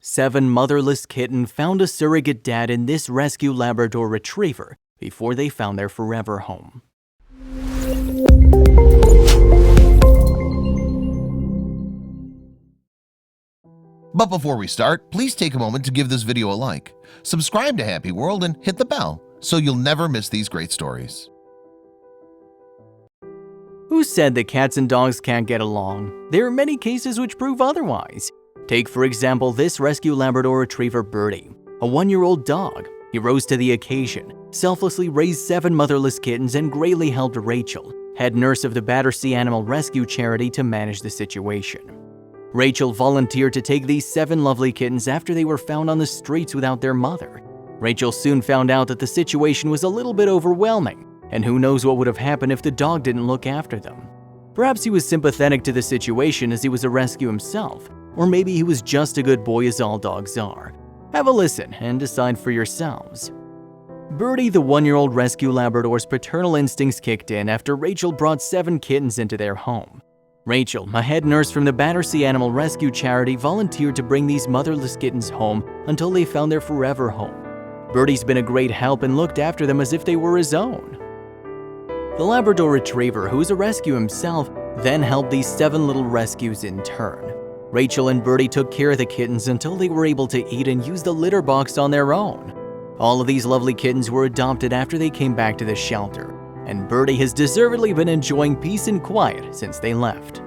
7 motherless kittens found a surrogate dad in this rescue Labrador retriever before they found their forever home. But before we start, please take a moment to give this video a like, subscribe to HappyWorld, and hit the bell so you'll never miss these great stories. Who said that cats and dogs can't get along? There are many cases which prove otherwise. Take, for example, this rescue Labrador retriever Bertie, a 1-year-old dog. He rose to the occasion, selflessly raised 7 motherless kittens, and greatly helped Rachel, head nurse of the Battersea animal rescue charity, to manage the situation. Rachel volunteered to take these 7 lovely kittens after they were found on the streets without their mother. Rachel soon found out that the situation was a little bit overwhelming, and who knows what would have happened if the dog didn't look after them. Perhaps he was sympathetic to the situation as he was a rescue himself, or maybe he was just a good boy as all dogs are. Have a listen and decide for yourselves. Bertie, the 1-year-old rescue Labrador's paternal instincts kicked in after Rachel brought 7 kittens into their home. Rachel, a head nurse from the Battersea Animal Rescue Charity, volunteered to bring these motherless kittens home until they found their forever home. Bertie's been a great help and looked after them as if they were his own. The Labrador retriever, who is a rescue himself, then helped these 7 little rescues in turn. Rachel and Bertie took care of the kittens until they were able to eat and use the litter box on their own. All of these lovely kittens were adopted after they came back to the shelter, and Bertie has deservedly been enjoying peace and quiet since they left.